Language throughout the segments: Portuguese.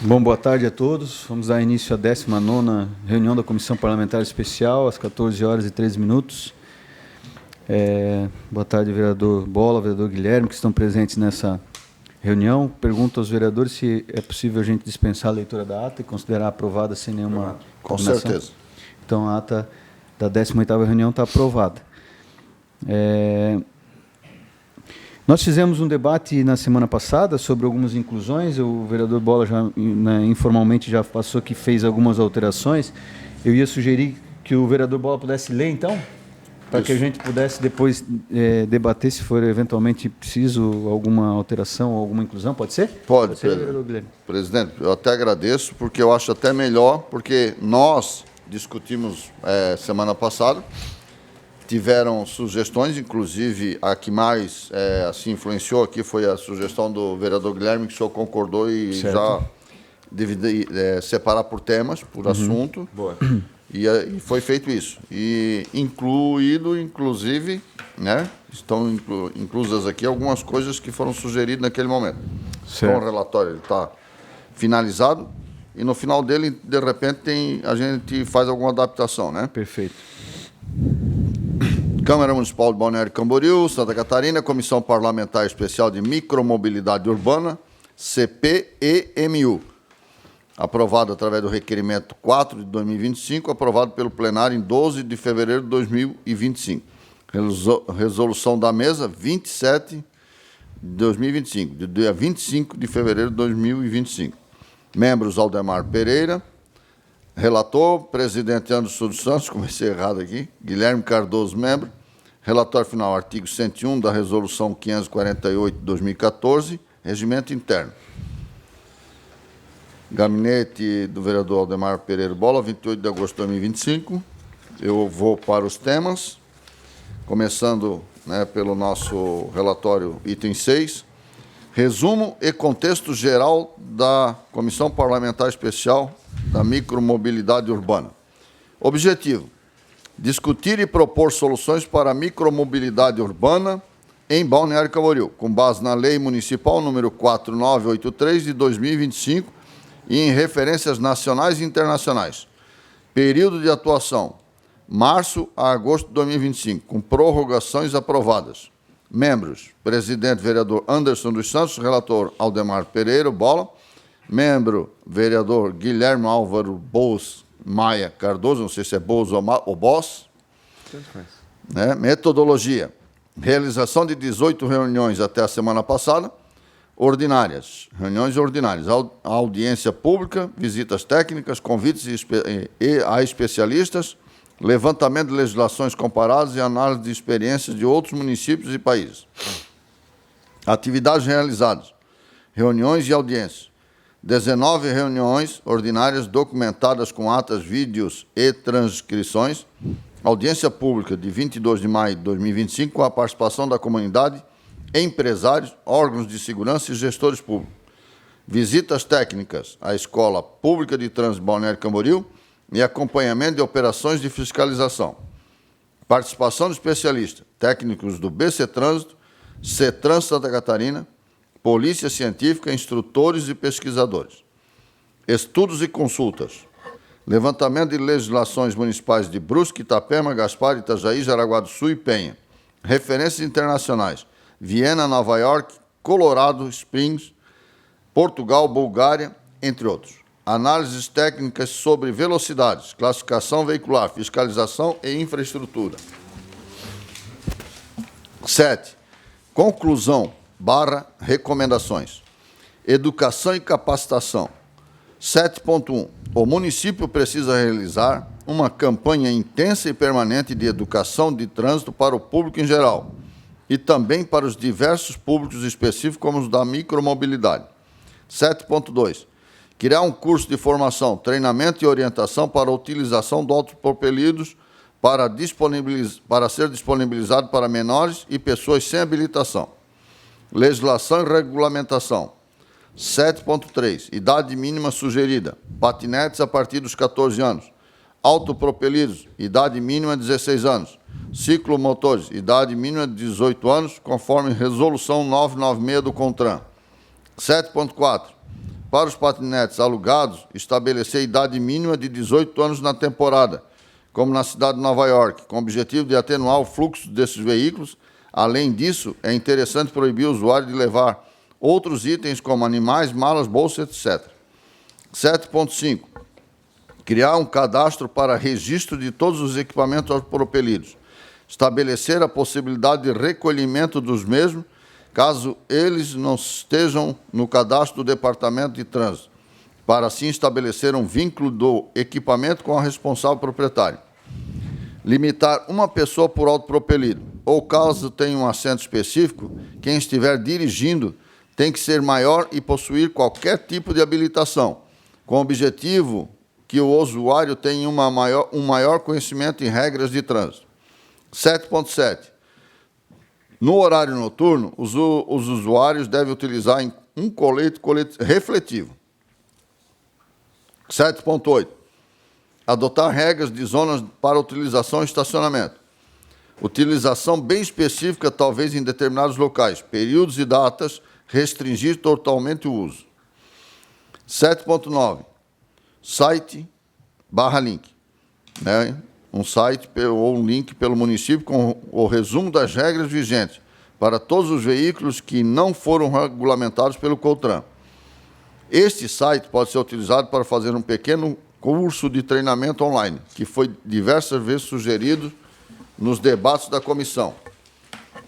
Bom, boa tarde a todos. Vamos dar início à 19ª reunião da Comissão Parlamentar Especial, às 14h13. Boa tarde, vereador Bola, vereador Guilherme, que estão presentes nessa reunião. Pergunto aos vereadores se é possível a gente dispensar a leitura da ata e considerar aprovada sem nenhuma Com combinação. certeza. Então, a ata da 18ª reunião está aprovada. Nós fizemos um debate na semana passada sobre algumas inclusões. O vereador Bola já, informalmente já passou que fez algumas alterações. Eu ia sugerir que o vereador Bola pudesse ler, então, para que a gente pudesse depois debater se for eventualmente preciso alguma alteração ou alguma inclusão. Pode ser? Pode ser, ser. vereador Guilherme. Presidente, eu até agradeço, porque eu acho até melhor, porque nós discutimos semana passada, tiveram sugestões, inclusive a que mais assim influenciou aqui foi a sugestão do vereador Guilherme, que o senhor concordou e Certo. já dividir, separar por temas, por assunto. Boa. E foi feito isso. E incluído, inclusive, né, estão inclusas aqui algumas coisas que foram sugeridas naquele momento. Certo. Então, o relatório está finalizado e no final dele, de repente, a gente faz alguma adaptação, né? Perfeito. Câmara Municipal de Balneário Camboriú, Santa Catarina, Comissão Parlamentar Especial de Micromobilidade Urbana, CPEMU. Aprovado através do requerimento 4 de 2025, aprovado pelo plenário em 12 de fevereiro de 2025. Resolução da mesa 27 de 2025, do dia 25 de fevereiro de 2025. Membros Aldemar Pereira, relator, presidente Anderson dos Santos, comecei errado aqui, Guilherme Cardoso, membro. Relatório final, artigo 101 da Resolução 548 de 2014, regimento interno. Gabinete do vereador Aldemar Pereira Bola, 28 de agosto de 2025. Eu vou para os temas, começando pelo nosso relatório item 6. Resumo e contexto geral da Comissão Parlamentar Especial da Micromobilidade Urbana. Objetivo: discutir e propor soluções para a micromobilidade urbana em Balneário Camboriú, com base na Lei Municipal número 4983 de 2025 e em referências nacionais e internacionais. Período de atuação: março a agosto de 2025, com prorrogações aprovadas. Membros: presidente vereador Anderson dos Santos, relator Aldemar Pereira Bola, membro vereador Guilherme Álvaro Boas Maia Cardoso, não sei se é Boas ou Boss. Metodologia: realização de 18 reuniões até a semana passada, ordinárias, reuniões ordinárias, audiência pública, visitas técnicas, convites a especialistas, levantamento de legislações comparadas e análise de experiências de outros municípios e países. Atividades realizadas: reuniões e audiências. 19 reuniões ordinárias documentadas com atas, vídeos e transcrições. Audiência pública de 22 de maio de 2025, com a participação da comunidade, empresários, órgãos de segurança e gestores públicos. Visitas técnicas à Escola Pública de Trânsito de Balneário Camboriú e acompanhamento de operações de fiscalização. Participação de especialistas, técnicos do BC Trânsito, CETRANS Santa Catarina, Polícia Científica, instrutores e pesquisadores. Estudos e consultas. Levantamento de legislações municipais de Brusque, Itapema, Gaspar, Itajaí, Jaraguá do Sul e Penha. Referências internacionais: Viena, Nova York, Colorado Springs, Portugal, Bulgária, entre outros. Análises técnicas sobre velocidades, classificação veicular, fiscalização e infraestrutura. 7. Conclusão/recomendações. Educação e capacitação. 7.1. O município precisa realizar uma campanha intensa e permanente de educação de trânsito para o público em geral e também para os diversos públicos específicos, como os da micromobilidade. 7.2. Criar um curso de formação, treinamento e orientação para a utilização de autopropelidos para ser disponibilizado para menores e pessoas sem habilitação. Legislação e regulamentação. 7.3. Idade mínima sugerida. Patinetes a partir dos 14 anos. Autopropelidos, idade mínima 16 anos. Ciclomotores, idade mínima de 18 anos, conforme resolução 996 do CONTRAN. 7.4. para os patinetes alugados, estabelecer idade mínima de 18 anos na temporada, como na cidade de Nova York, com o objetivo de atenuar o fluxo desses veículos. Além disso, é interessante proibir o usuário de levar outros itens como animais, malas, bolsas, etc. 7.5. Criar um cadastro para registro de todos os equipamentos autopropelidos. Estabelecer a possibilidade de recolhimento dos mesmos, caso eles não estejam no cadastro do Departamento de Trânsito, para assim estabelecer um vínculo do equipamento com o responsável proprietário. Limitar uma pessoa por autopropelido, ou caso tenha um assento específico, quem estiver dirigindo tem que ser maior e possuir qualquer tipo de habilitação, com o objetivo que o usuário tenha um maior conhecimento em regras de trânsito. 7.7. No horário noturno, os usuários devem utilizar um colete refletivo. 7.8. Adotar regras de zonas para utilização e estacionamento. Utilização bem específica, talvez em determinados locais, períodos e datas, restringir totalmente o uso. 7.9. Site/link. Um site ou um link pelo município com o resumo das regras vigentes para todos os veículos que não foram regulamentados pelo CONTRAN. Este site pode ser utilizado para fazer um pequeno curso de treinamento online, que foi diversas vezes sugerido nos debates da comissão.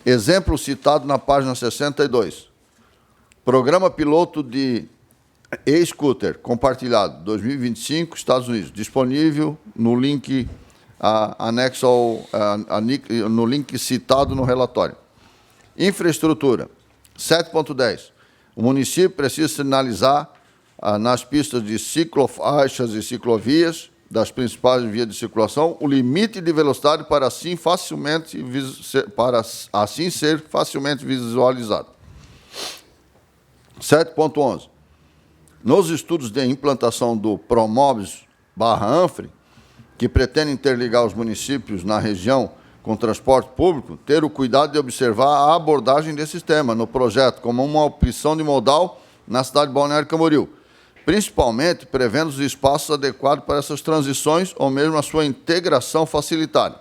Exemplo citado na página 62. Programa piloto de e-scooter compartilhado 2025, Estados Unidos, disponível no link anexo no link citado no relatório. Infraestrutura. 7.10. O município precisa sinalizar nas pistas de ciclofaixas e ciclovias das principais vias de circulação o limite de velocidade para assim ser facilmente visualizado. 7.11. Nos estudos de implantação do Promobis/ANFRE, que pretende interligar os municípios na região com transporte público, ter o cuidado de observar a abordagem desse sistema no projeto como uma opção de modal na cidade de Balneário Camboriú, principalmente prevendo os espaços adequados para essas transições ou mesmo a sua integração facilitada.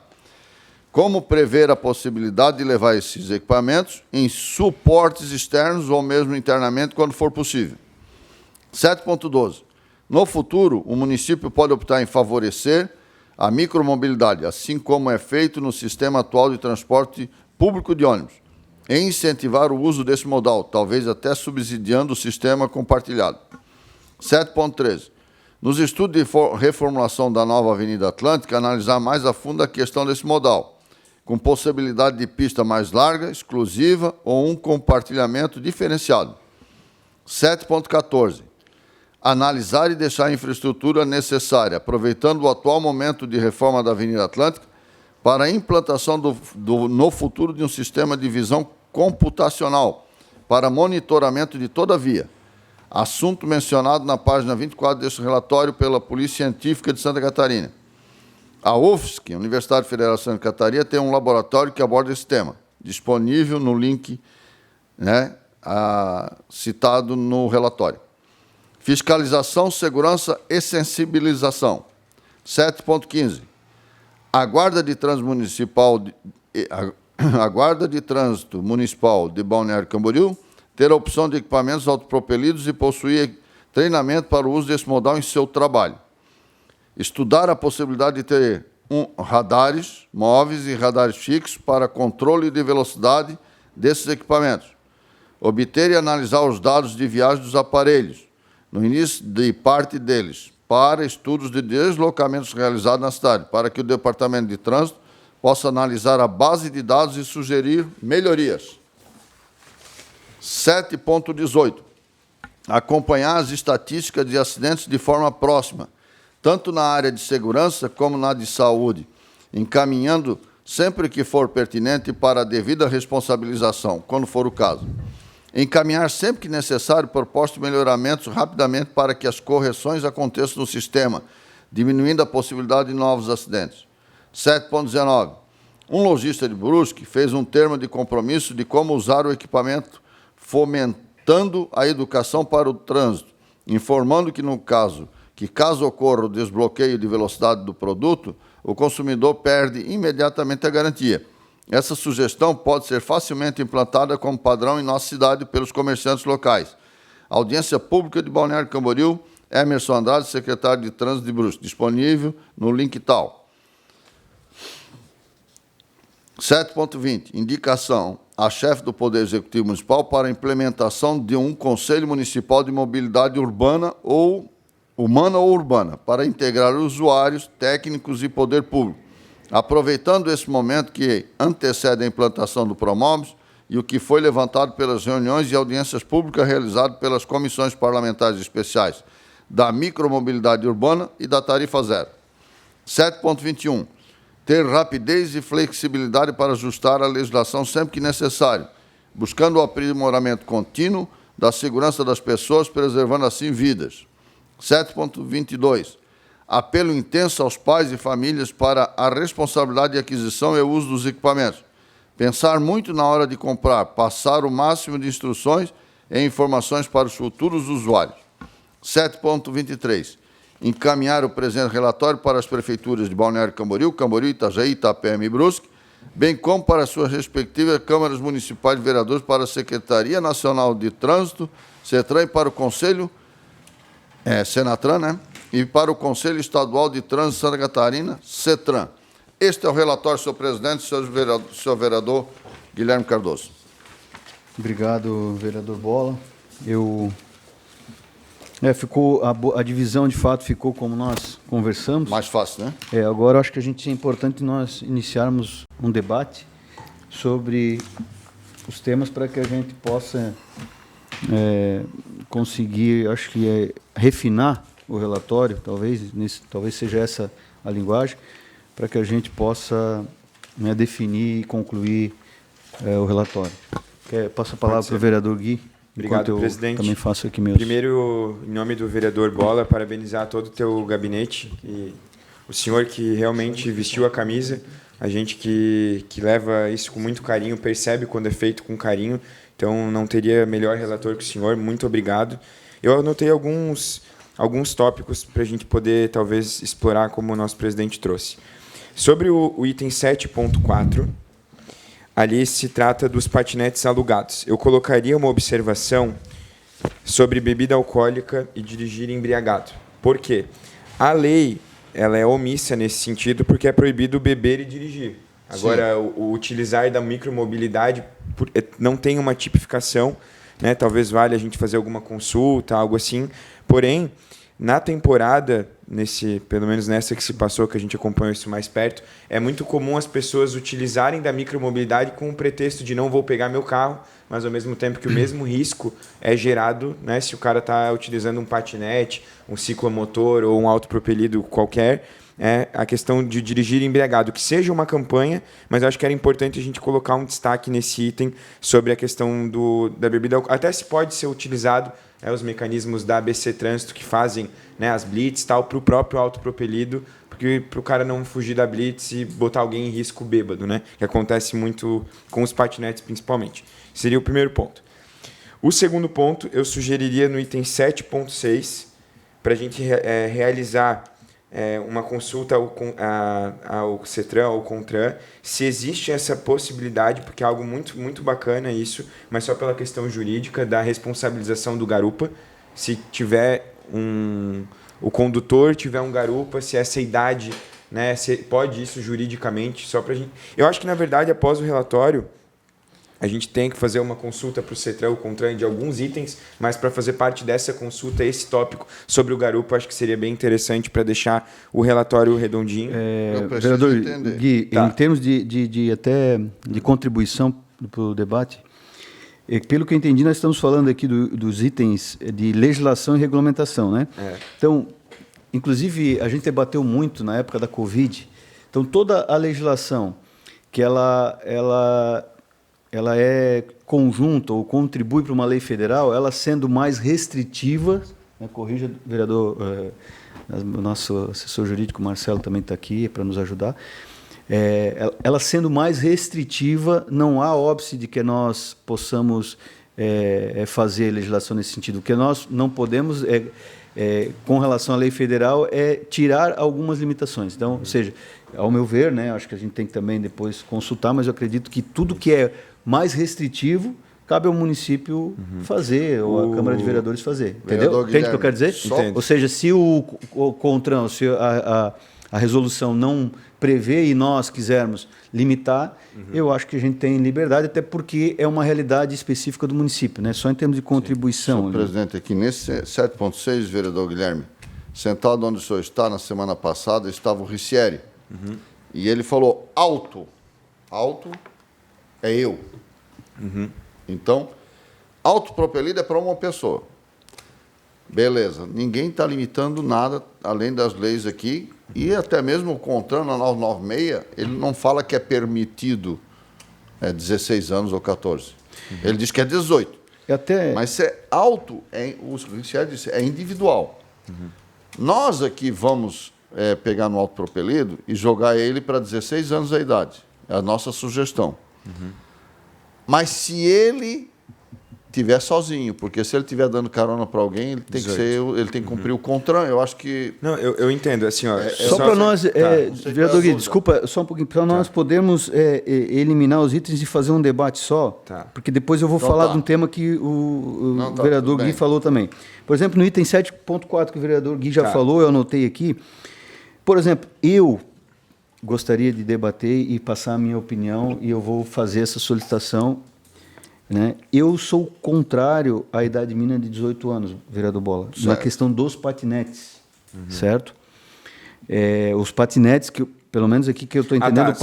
Como prever a possibilidade de levar esses equipamentos em suportes externos ou mesmo internamente, quando for possível. 7.12. No futuro, o município pode optar em favorecer a micromobilidade, assim como é feito no sistema atual de transporte público de ônibus, e incentivar o uso desse modal, talvez até subsidiando o sistema compartilhado. 7.13. Nos estudos de reformulação da nova Avenida Atlântica, analisar mais a fundo a questão desse modal, com possibilidade de pista mais larga, exclusiva ou um compartilhamento diferenciado. 7.14. Analisar e deixar a infraestrutura necessária, aproveitando o atual momento de reforma da Avenida Atlântica, para a implantação no futuro de um sistema de visão computacional para monitoramento de toda a via. Assunto mencionado na página 24 deste relatório pela Polícia Científica de Santa Catarina. A UFSC, Universidade Federal de Santa Catarina, tem um laboratório que aborda esse tema, disponível no link citado no relatório. Fiscalização, segurança e sensibilização. 7.15. A Guarda de Trânsito Municipal de Balneário Camboriú ter a opção de equipamentos autopropelidos e possuir treinamento para o uso desse modal em seu trabalho. Estudar a possibilidade de ter radares móveis e radares fixos para controle de velocidade desses equipamentos. Obter e analisar os dados de viagem dos aparelhos, no início de parte deles, para estudos de deslocamentos realizados na cidade, para que o Departamento de Trânsito possa analisar a base de dados e sugerir melhorias. 7.18. Acompanhar as estatísticas de acidentes de forma próxima, tanto na área de segurança como na de saúde, encaminhando, sempre que for pertinente, para a devida responsabilização, quando for o caso. Encaminhar sempre que necessário propostas de melhoramentos rapidamente para que as correções aconteçam no sistema, diminuindo a possibilidade de novos acidentes. 7.19. Um lojista de Brusque fez um termo de compromisso de como usar o equipamento, fomentando a educação para o trânsito, informando que caso ocorra o desbloqueio de velocidade do produto, o consumidor perde imediatamente a garantia. Essa sugestão pode ser facilmente implantada como padrão em nossa cidade pelos comerciantes locais. Audiência pública de Balneário Camboriú, Emerson Andrade, secretário de Trânsito de Brusque, disponível no link tal. 7.20, indicação à chefe do Poder Executivo Municipal para a implementação de um Conselho Municipal de Mobilidade Humana ou Urbana, para integrar usuários, técnicos e poder público. Aproveitando esse momento que antecede a implantação do Promobis e o que foi levantado pelas reuniões e audiências públicas realizadas pelas comissões parlamentares especiais da micromobilidade urbana e da tarifa zero. 7.21. Ter rapidez e flexibilidade para ajustar a legislação sempre que necessário, buscando o aprimoramento contínuo da segurança das pessoas, preservando assim vidas. 7.22. Apelo intenso aos pais e famílias para a responsabilidade de aquisição e uso dos equipamentos. Pensar muito na hora de comprar, passar o máximo de instruções e informações para os futuros usuários. 7.23. Encaminhar o presente relatório para as prefeituras de Balneário Camboriú, Itajaí, Itapema e Brusque, bem como para as suas respectivas câmaras municipais de vereadores, para a Secretaria Nacional de Trânsito, CETRAN, e para o Conselho, Senatran, né? E para o Conselho Estadual de Trânsito de Santa Catarina, CETRAN. Este é o relatório, senhor presidente, senhor vereador Guilherme Cardoso. Obrigado, vereador Bola. A divisão, de fato, ficou como nós conversamos. Mais fácil, né? Agora, acho que é importante nós iniciarmos um debate sobre os temas para que a gente possa conseguir, acho que refinar o relatório, talvez seja essa a linguagem, para que a gente possa definir e concluir o relatório. Passo a palavra para o vereador Gui. Obrigado, presidente. Também faço aqui meus. Primeiro, em nome do vereador Bola, parabenizar todo o teu gabinete, e o senhor que realmente vestiu a camisa, a gente que leva isso com muito carinho, percebe quando é feito com carinho, então não teria melhor relator que o senhor, muito obrigado. Eu anotei alguns tópicos para a gente poder, talvez, explorar como o nosso presidente trouxe. Sobre o item 7.4, ali se trata dos patinetes alugados. Eu colocaria uma observação sobre bebida alcoólica e dirigir embriagado. Por quê? A lei ela é omissa nesse sentido porque é proibido beber e dirigir. Agora, o utilizar da micromobilidade não tem uma tipificação, né? Talvez valha a gente fazer alguma consulta, algo assim. Porém, na temporada, pelo menos nessa que se passou, que a gente acompanhou isso mais perto, é muito comum as pessoas utilizarem da micromobilidade com o pretexto de não vou pegar meu carro, mas ao mesmo tempo que o mesmo risco é gerado, né, se o cara está utilizando um patinete, um ciclomotor ou um autopropelido qualquer, a questão de dirigir embriagado, que seja uma campanha, mas eu acho que era importante a gente colocar um destaque nesse item sobre a questão da bebida. Até se pode ser utilizado os mecanismos da ABC Trânsito que fazem, né, as blitz para o próprio autopropelido, porque para o cara não fugir da blitz e botar alguém em risco bêbado, né, que acontece muito com os patinetes principalmente. Seria o primeiro ponto. O segundo ponto, eu sugeriria no item 7.6, para a gente realizar uma consulta ao CETRAN, ao CONTRAN, se existe essa possibilidade, porque é algo muito, muito bacana isso, mas só pela questão jurídica da responsabilização do garupa, se tiver o condutor tiver um garupa, se essa idade, né, se pode isso juridicamente, só para a gente... Eu acho que, na verdade, após o relatório, a gente tem que fazer uma consulta para o CETRAN, o CONTRAN, de alguns itens, mas para fazer parte dessa consulta, esse tópico sobre o garupa, acho que seria bem interessante para deixar o relatório redondinho. Vereador Gui, em termos de contribuição para o debate, pelo que eu entendi, nós estamos falando aqui dos itens de legislação e regulamentação, né? Então, inclusive, a gente debateu muito na época da Covid. Então, toda a legislação que ela é conjunta ou contribui para uma lei federal, ela sendo mais restritiva, né, corrija, vereador, o nosso assessor jurídico, Marcelo, também está aqui para nos ajudar, ela sendo mais restritiva, não há óbice de que nós possamos fazer legislação nesse sentido. O que nós não podemos, com relação à lei federal, é tirar algumas limitações. Então, ou seja, ao meu ver, né, acho que a gente tem que também depois consultar, mas eu acredito que tudo que é mais restritivo cabe ao município fazer, ou a Câmara de Vereadores fazer. Entendeu? Entende o que eu quero dizer? Ou seja, se o CONTRAN, se a resolução não prevê e nós quisermos limitar, eu acho que a gente tem liberdade, até porque é uma realidade específica do município, né? Só em termos de contribuição. Senhor presidente, aqui nesse 7.6, vereador Guilherme, sentado onde o senhor está, na semana passada, estava o Ricieri. E ele falou alto. Alto é eu. Então, autopropelido é para uma pessoa. Beleza, ninguém está limitando nada além das leis aqui, e até mesmo o CONTRAN, na 996, ele não fala que é permitido 16 anos ou 14. Ele diz que é 18. Mas se é auto, o Ricieri disse, é individual. Nós aqui vamos pegar no autopropelido e jogar ele para 16 anos da idade. É a nossa sugestão. Mas se ele estiver sozinho, porque se ele estiver dando carona para alguém, ele tem ele tem que cumprir o CONTRAN. Eu acho que... Não, eu entendo. Assim, ó, só para nós, vereador Gui, desculpa, só um pouquinho, para nós podermos eliminar os itens e fazer um debate só, porque depois eu vou falar de um tema que o vereador Gui falou também. Por exemplo, no item 7.4 que o vereador Gui já falou, eu anotei aqui. Por exemplo, eu gostaria de debater e passar a minha opinião, e eu vou fazer essa solicitação, né? Eu sou contrário à idade mínima de 18 anos, vereador Bola, na questão dos patinetes, certo? Os patinetes, que pelo menos aqui que eu estou entendendo...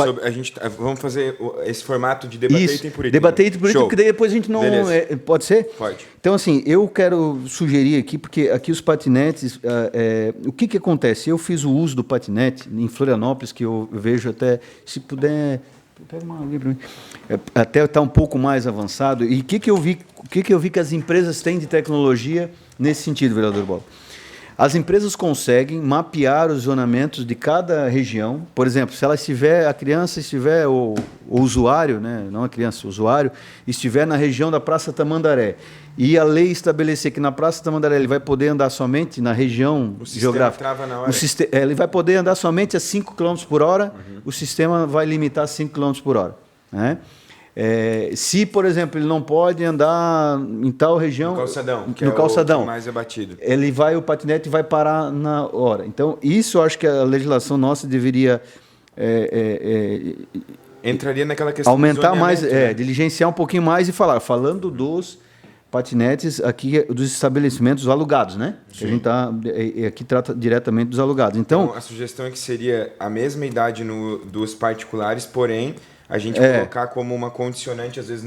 vamos fazer esse formato de debater item por item. Debater item por item, porque daí depois a gente não... pode ser? Pode. Então, assim, eu quero sugerir aqui, porque aqui os patinetes... o que acontece? Eu fiz o uso do patinete em Florianópolis, que eu vejo até... Se puder... Pega uma ali para mim. Até está um pouco mais avançado. E o que eu vi que as empresas têm de tecnologia nesse sentido, vereador Bola? As empresas conseguem mapear os zonamentos de cada região. Por exemplo, se ela estiver, a criança estiver, o usuário, né, não a criança, o usuário, estiver na região da Praça Tamandaré, e a lei estabelecer que na Praça Tamandaré ele vai poder andar somente na região geográfica. Trava na hora. Ele vai poder andar somente a 5 km por hora, o sistema vai limitar a 5 km por hora. Né? Se, por exemplo, ele não pode andar em tal região... No calçadão, que mais é batido. O patinete vai parar na hora. Então, isso eu acho que a legislação nossa deveria... entraria naquela questão aumentar mais, né? diligenciar um pouquinho mais e falando dos patinetes aqui, dos estabelecimentos alugados, né? A gente aqui trata diretamente dos alugados. Então, a sugestão é que seria a mesma idade dos particulares, porém... a gente colocar como uma condicionante, às vezes,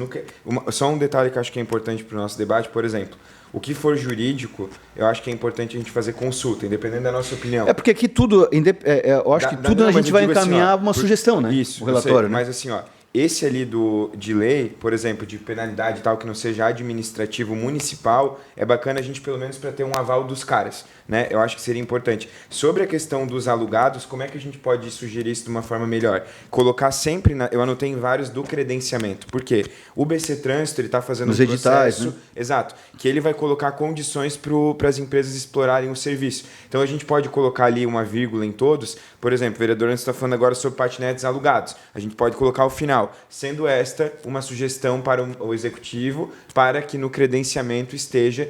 só um detalhe que eu acho que é importante para o nosso debate, por exemplo, o que for jurídico, eu acho que é importante a gente fazer consulta, independente da nossa opinião. Porque aqui tudo, eu acho que tudo a gente vai encaminhar assim, uma sugestão, né? Isso, o relatório, né? Mas assim, esse ali de lei, por exemplo, de penalidade e tal, que não seja administrativo municipal, é bacana a gente, pelo menos, para ter um aval dos caras, né? Eu acho que seria importante. Sobre a questão dos alugados, como é que a gente pode sugerir isso de uma forma melhor? Colocar sempre, eu anotei em vários do credenciamento. Por quê? O BC Trânsito, ele está fazendo um processo... editais, né? Exato. Que ele vai colocar condições para as empresas explorarem o serviço. Então, a gente pode colocar ali uma vírgula em todos. Por exemplo, o vereador está falando agora sobre patinetes alugados. A gente pode colocar ao final, sendo esta uma sugestão para o executivo para que no credenciamento esteja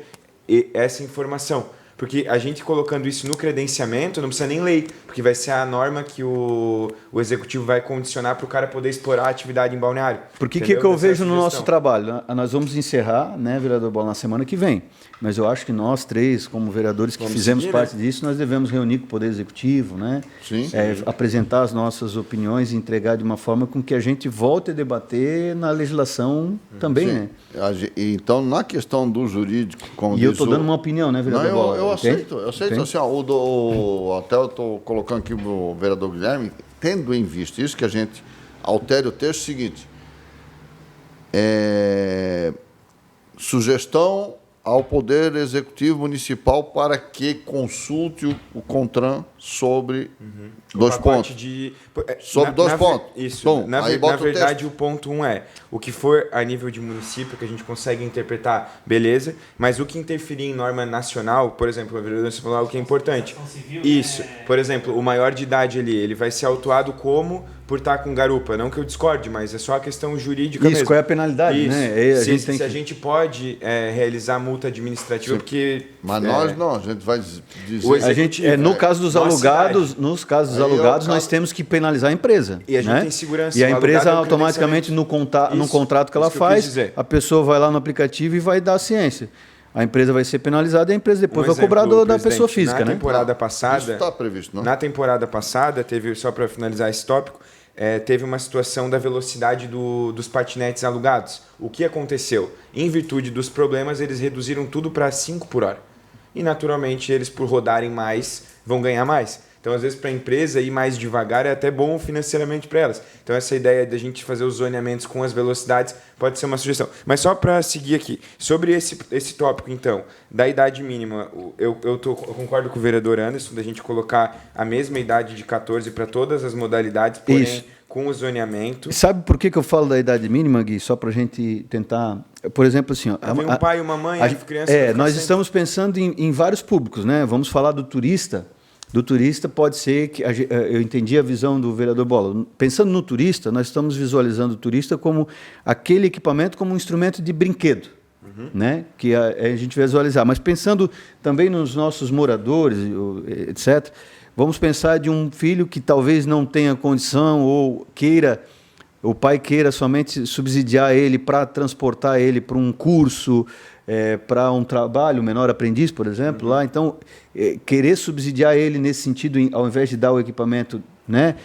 essa informação. Porque a gente colocando isso no credenciamento não precisa nem lei, porque vai ser a norma que o executivo vai condicionar para o cara poder explorar a atividade em balneário. Porque o que eu vejo no nosso trabalho? Nós vamos encerrar, né, vereador Bola, na semana que vem. Mas eu acho que nós três, como vereadores que fizemos parte disso, nós devemos reunir com o Poder Executivo, né? Sim. Apresentar as nossas opiniões e entregar de uma forma com que a gente volte a debater na legislação também, né? Então, na questão do jurídico... Como eu estou dando uma opinião, né, vereador Bola? Eu aceito. Assim, até eu estou colocando aqui o vereador Guilherme, tendo em vista isso, que a gente altere o texto seguinte. Sugestão ao Poder Executivo Municipal para que consulte o CONTRAN sobre dois pontos. Sobre dois pontos. Isso. Bom, Na aí bota verdade, o ponto 1 é o que for a nível de município que a gente consegue interpretar, beleza, mas o que interferir em norma nacional, por exemplo, a vereadora falou algo que é importante. Isso. Por exemplo, o maior de idade ali, ele vai ser autuado como por estar com garupa. Não que eu discorde, mas é só a questão jurídica mesmo. Isso, qual é a penalidade, Isso. né? A gente pode realizar multa administrativa, porque... Mas nós não, a gente vai dizer... A gente, no caso dos alugados, nós temos que penalizar a empresa. E a gente né? tem segurança. E a empresa automaticamente, no contrato que ela faz, a pessoa vai lá no aplicativo e vai dar a ciência. A empresa vai ser penalizada e a empresa depois vai cobrar da pessoa física. Na temporada passada... Isso está previsto, não? Na temporada passada, teve, só para finalizar esse tópico, teve uma situação da velocidade dos patinetes alugados. O que aconteceu? Em virtude dos problemas, eles reduziram tudo para 5 por hora. E, naturalmente, eles, por rodarem mais, vão ganhar mais. Então, às vezes, para a empresa ir mais devagar é até bom financeiramente para elas. Então, essa ideia de a gente fazer os zoneamentos com as velocidades pode ser uma sugestão. Mas só para seguir aqui, sobre esse tópico, então, da idade mínima, eu concordo com o vereador Anderson, da gente colocar a mesma idade de 14 para todas as modalidades, porém, isso, com o zoneamento. Sabe por que eu falo da idade mínima, Gui? Só para a gente tentar... Por exemplo, assim... Tem um pai e uma mãe, a criança... nós estamos pensando em vários públicos, né? Vamos falar do turista. Do turista pode ser que... Eu entendi a visão do vereador Bola. Pensando no turista, nós estamos visualizando o turista como aquele equipamento como um instrumento de brinquedo, né? Que a gente vai visualizar. Mas pensando também nos nossos moradores, etc., vamos pensar de um filho que talvez não tenha condição ou o pai queira somente subsidiar ele para transportar ele para um curso, para um trabalho, menor aprendiz, por exemplo, lá. Então, querer subsidiar ele nesse sentido, ao invés de dar o equipamento, né?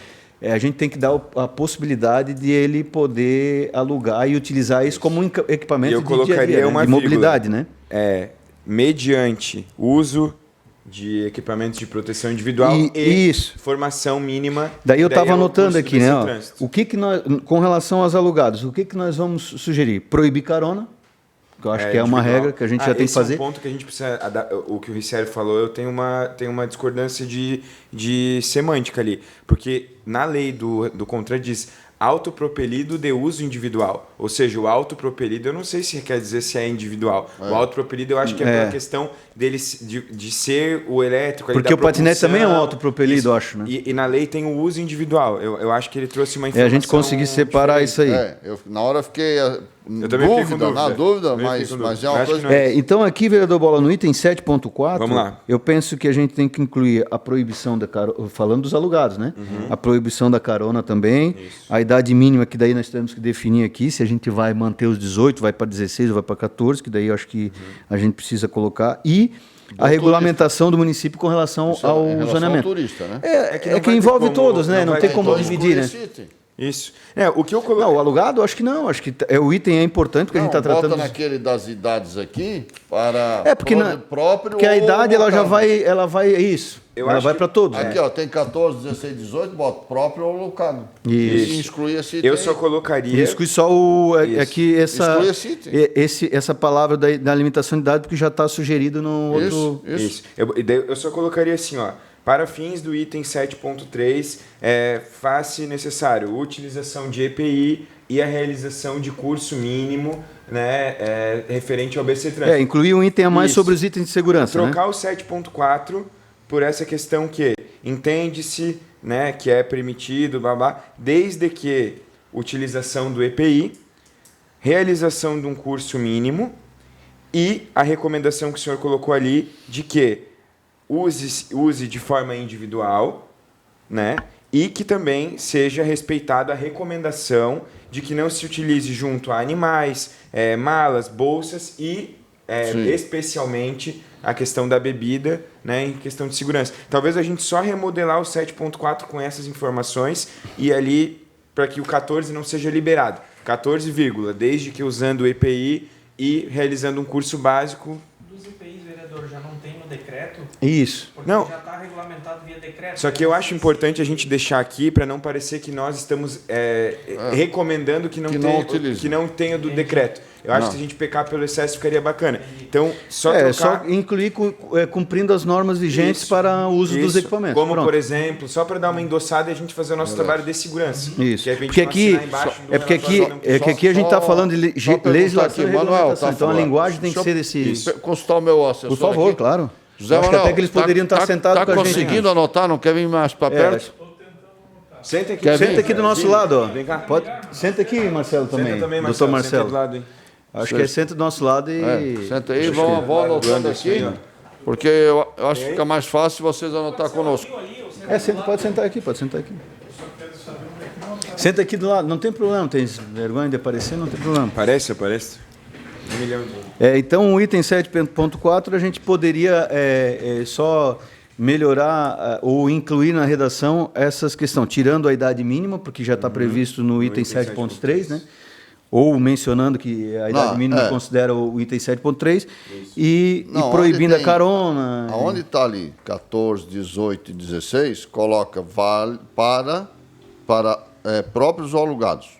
A gente tem que dar a possibilidade de ele poder alugar e utilizar isso como um equipamento de dia a dia, de mobilidade, né? Mediante uso de equipamentos de proteção individual e formação mínima. Daí eu estava anotando aqui, né? O que nós, com relação aos alugados, o que nós vamos sugerir? Proibir carona, que eu acho que é uma regra que a gente já tem que fazer. Esse é um ponto que a gente precisa... O que o Riccieri falou, eu tenho uma discordância de semântica ali. Porque na lei do CONTRAN diz autopropelido de uso individual. Ou seja, o autopropelido, eu não sei se quer dizer se é individual. O autopropelido eu acho que é pela questão dele de ser o elétrico. Porque o patinete também é um autopropelido, eu acho. Né? E na lei tem o uso individual. Eu acho que ele trouxe uma informação... a gente conseguir separar isso aí. Na hora eu fiquei... Na dúvida, mas é uma coisa... Então, aqui, vereador Bola, no item 7.4, vamos lá. Eu penso que a gente tem que incluir a proibição da carona, falando dos alugados, né? A proibição da carona também, a idade mínima, que daí nós temos que definir aqui, se a gente vai manter os 18, vai para 16 ou vai para 14, que daí eu acho que a gente precisa colocar, e a regulamentação do município com relação ao zoneamento. Ao turista, né? Que envolve todos, né? Não tem como dividir, né? Isso. O que eu coloquei... Não, o alugado, acho que não. Acho que o item é importante, porque a gente está tratando... Bota naquele das idades aqui para próprio... Porque a idade, ela já vai... Ela vai... Isso. Ela vai para todos. Aqui, tem 14, 16, 18, bota próprio ou alocado. Isso. E exclui esse item. Eu só colocaria... Exclui só aqui exclui esse item. Essa palavra da limitação de idade, porque já está sugerido no outro... Isso. Eu só colocaria assim, ó. Para fins do item 7.3, faz-se necessário utilização de EPI e a realização de curso mínimo, né, referente ao BC Trans. Incluir um item a mais sobre os itens de segurança. Trocar o 7.4 por essa questão que entende-se, né, que é permitido, desde que utilização do EPI, realização de um curso mínimo e a recomendação que o senhor colocou ali de que use de forma individual, né? E que também seja respeitada a recomendação de que não se utilize junto a animais, malas, bolsas e, especialmente, a questão da bebida, né, em questão de segurança. Talvez a gente só remodelar o 7.4 com essas informações e ali para que o 14 não seja liberado. 14, desde que usando o EPI e realizando um curso básico. Dos EPIs, vereador, já não tem no decreto? Isso. Porque já está regulamentado via decreto. Só que eu acho importante a gente deixar aqui para não parecer que nós estamos recomendando que não tenha do decreto. Eu acho que se a gente pecar pelo excesso ficaria bacana. Então, só incluir cumprindo as normas vigentes para o uso dos equipamentos. Como, por exemplo, só para dar uma endossada e a gente fazer o nosso trabalho de segurança. Isso. Que porque aqui a gente está falando de legislação e regulamentação. Então, a linguagem tem que ser desse... Consultar o meu assessor. Por favor, aqui. claro. José acho Manuel, que até que eles poderiam estar sentados com a gente. Está conseguindo anotar? Não quer vir mais para perto? Senta aqui. Senta aqui do nosso lado. Ó. Vem cá. Senta aqui, Marcelo, também. Senta também, Doutor Marcelo. Senta do lado, hein? Acho que senta do nosso lado e... Senta aí, vão anotando aqui, porque eu acho que fica mais fácil vocês anotar conosco. Pode sentar aqui. Senta aqui do lado, não tem problema, tem vergonha de aparecer, não tem problema. Aparece. 1 milhão de... Então, o item 7.4, a gente poderia só melhorar ou incluir na redação essas questões, tirando a idade mínima, porque já está previsto no item 7.3, né? Ou mencionando que a idade mínima considera o item 7.3 e proibindo a carona. Aonde está ali 14, 18 e 16, coloca vale para próprios ou alugados.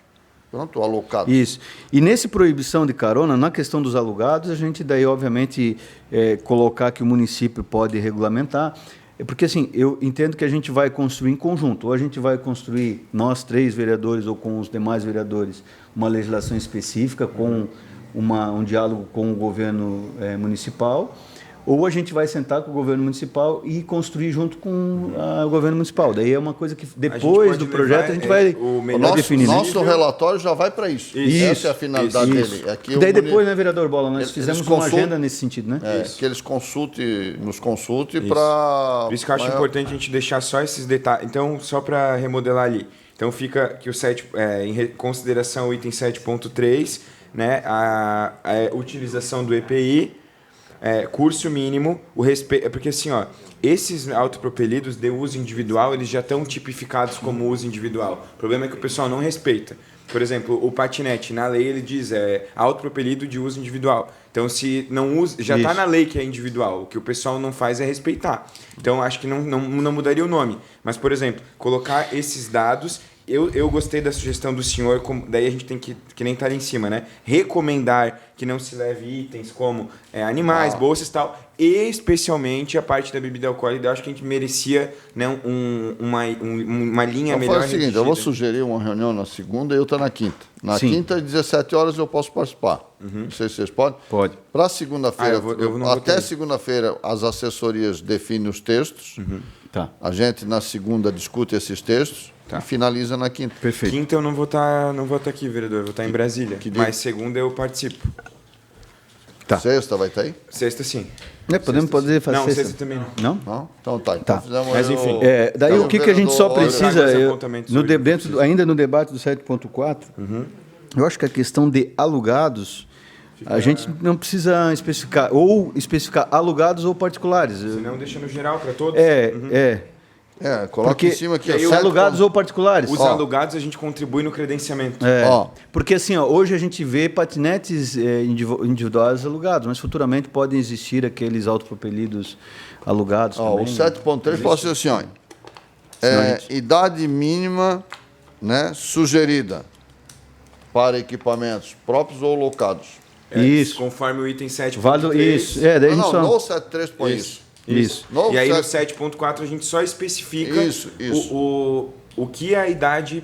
Pronto, alocado. Isso. E nesse proibição de carona, na questão dos alugados, a gente daí, obviamente, colocar que o município pode regulamentar, porque assim, eu entendo que a gente vai construir em conjunto, ou a gente vai construir, nós 3 vereadores ou com os demais vereadores, uma legislação específica, com um diálogo com o governo municipal, ou a gente vai sentar com o governo municipal e construir junto com o governo municipal. Daí é uma coisa que depois do projeto a gente vai definir. Nosso relatório já vai para isso. Essa é a finalidade dele. Daí depois, né, vereador Bola, nós fizemos uma agenda nesse sentido, né? Que eles nos consultem para... Por isso que eu acho importante a gente deixar só esses detalhes. Então, só para remodelar ali. Então, fica que o em consideração o item 7.3, né, a utilização do EPI, curso mínimo, o respeito... Porque assim, esses autopropelidos de uso individual, eles já estão tipificados como uso individual. O problema é que o pessoal não respeita. Por exemplo, o patinete, na lei ele diz autopropelido de uso individual. Então, se não usa, já está na lei que é individual. O que o pessoal não faz é respeitar. Então, acho que não mudaria o nome. Mas, por exemplo, colocar esses dados... Eu gostei da sugestão do senhor, daí a gente tem que nem estar em cima, né? Recomendar que não se leve itens como animais, bolsas e tal, e especialmente a parte da bebida alcoólica. Eu acho que a gente merecia, né, uma linha melhor. Faz o seguinte, eu vou sugerir uma reunião na segunda e outra na quinta. Na quinta, às 17 horas, eu posso participar. Não sei se vocês podem. Pode. Para segunda-feira, até segunda-feira, as assessorias definem os textos. Tá. A gente, na segunda, discute esses textos. E finaliza na quinta. Perfeito. Quinta eu não vou estar aqui, vereador. Eu vou estar em Brasília. Mas segunda eu participo. Tá. Sexta vai estar aí? Sexta, sim. Podemos fazer fazer não, sexta. sexta também não. Não? Não? Então tá. Mas enfim. Daí o que a gente só precisa, ainda no debate do 7.4, eu acho que a questão de alugados, a gente não precisa especificar alugados ou particulares. Senão deixa no geral para todos. Coloca em cima aqui. Alugados ou particulares. Os alugados a gente contribui no credenciamento. Porque assim, hoje a gente vê patinetes individuais alugados, mas futuramente podem existir aqueles autopropelidos alugados também. O 7.3 pode ser assim, idade mínima, né, sugerida para equipamentos próprios ou locados. Isso. Conforme o item 7.3. Isso. Daí no 7.3 põe isso. E aí no 7.4 a gente só especifica o que a idade...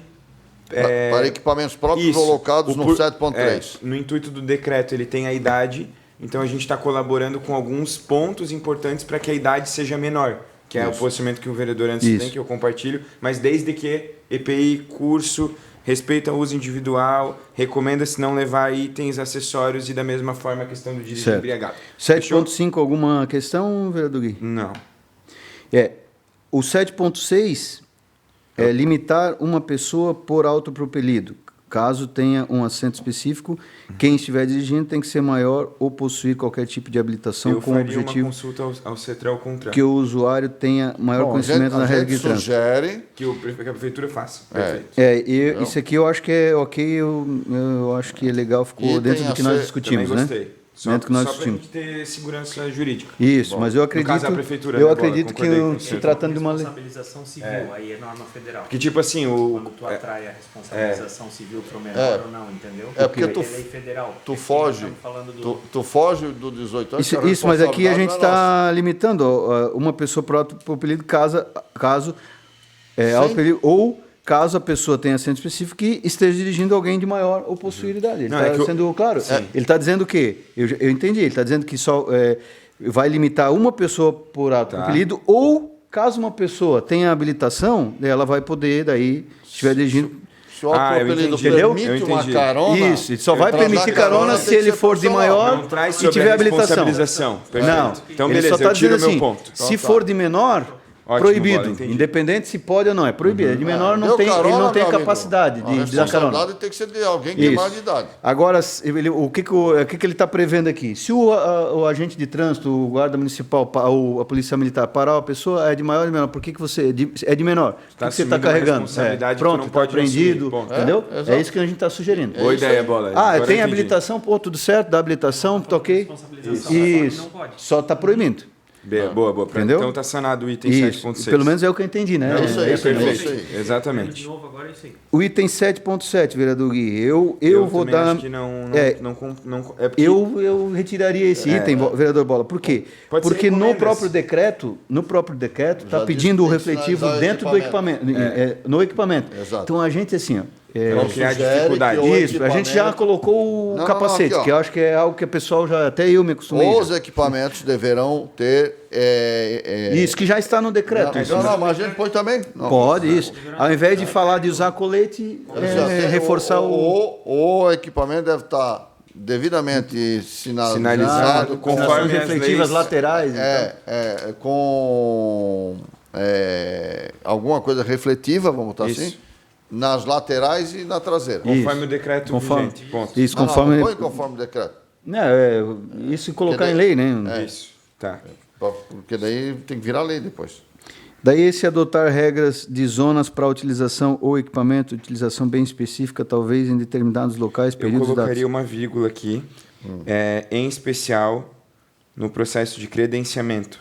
para equipamentos próprios ou locados no 7.3. No intuito do decreto ele tem a idade, então a gente está colaborando com alguns pontos importantes para que a idade seja menor, que é o posicionamento que o vereador antes tem, que eu compartilho, mas desde que EPI, curso, respeita o uso individual, recomenda-se não levar itens, acessórios e da mesma forma a questão do dirigir embriagado. 7.5, alguma questão, vereador Gui? Não. O 7.6 é limitar uma pessoa por autopropelido. Caso tenha um assento específico, quem estiver dirigindo tem que ser maior ou possuir qualquer tipo de habilitação com o objetivo uma consulta ao CETRAL CONTRAN. Que o usuário tenha maior conhecimento na regra de trânsito. Sugere que a prefeitura faça. Isso aqui eu acho que é ok, eu acho que é legal, ficou dentro do que nós discutimos, né? Gostei. dentro que nós Só para a discutimos. gente ter segurança jurídica. Isso, Bom, mas eu no acredito, caso, a prefeitura, eu né, acredito Bola? que Concordei com se você. tratando de uma lei... Responsabilização civil, aí é norma federal. Que tipo assim, Quando tu atrai a responsabilização civil para o menor ou não, entendeu? porque Aí tu- é lei federal. Tu Aqui foge, nós estamos falando do... tu foge do 18 anos. Isso, mas aqui a gente está limitando uma pessoa por apelido caso alto apelido, ou caso a pessoa tenha assento específico e esteja dirigindo alguém de maior ou possuir idade. Ele Não, é está que sendo claro. Ele está dizendo que, eu entendi, ele está dizendo que só vai limitar uma pessoa por apelido, ou caso uma pessoa tenha habilitação, ela vai poder, daí, se estiver dirigindo... Se o apelido entendi. Eu permite uma entendi. carona... Isso, ele só vai entrar na permitir carona tem se que ele ser for de profissional. maior Não traz e sobre tiver a habilitação. responsabilização. Perfeito. Não, Então, ele beleza, só está eu tiro dizendo meu assim, ponto. se for de menor, Ótimo, proibido. Bola, entendi. Independente se pode ou não, é proibido. De menor não Deu tem, ele carona, não tem meu amigo. capacidade A de dar carona. responsabilidade tem que ser de alguém que tem mais de idade. Agora, o que ele está prevendo aqui? Se o agente de trânsito, o guarda municipal, a polícia militar parar a pessoa, é de maior ou de menor? Por que você é de menor? Por Tá que você está assumindo uma carregando? responsabilidade que tu Pronto, não está pode apreendido, assumir, ponto. entendeu? exato. É isso que a gente está sugerindo. Boa ideia, Bola. Ah, Agora tem eu entendi. habilitação, pô, tudo certo, dá habilitação, tá ok? Responsabilização, Isso, não pode. só está proibindo. Boa. Entendeu? Então tá sanado o item Isso, 7.6. pelo menos é o que eu entendi, né? É isso aí, Perfeito. isso aí. Exatamente. De novo, agora é isso aí. O item 7.7, vereador Gui, eu vou também dar... acho que não é porque Eu retiraria esse item, vereador Bola. Por quê? Pode ser Porque no encomendas. próprio decreto está Já pedindo o diz que tem que refletivo sinalizar o dentro do equipamento, no equipamento. Exato. Então a gente assim, ó, Não criar sugere dificuldade. que o isso, a gente já equipamento- colocou o Não, capacete, aqui, ó. que eu acho que é algo que o pessoal já, até eu me acostumei. Os já. equipamentos deverão ter... Isso que já está no decreto. isso. Não, mas a gente põe também. Não. Pode, isso. Ao invés de falar de usar colete, reforçar o equipamento deve estar devidamente sinalizado conforme conforme as refletivas leis. laterais. então. com alguma coisa refletiva, vamos botar Isso. assim, nas laterais e na traseira. Conforme o decreto Conforme- vigente. Ponto. Isso, Não, conforme. não põe conforme o decreto, Não, isso colocar Porque em lei, né? Isso. Tá. porque daí tem que virar lei depois. Daí, se adotar regras de zonas para utilização ou equipamento, utilização bem específica, talvez em determinados locais, Eu períodos e datas. colocaria uma vírgula aqui, em especial no processo de credenciamento.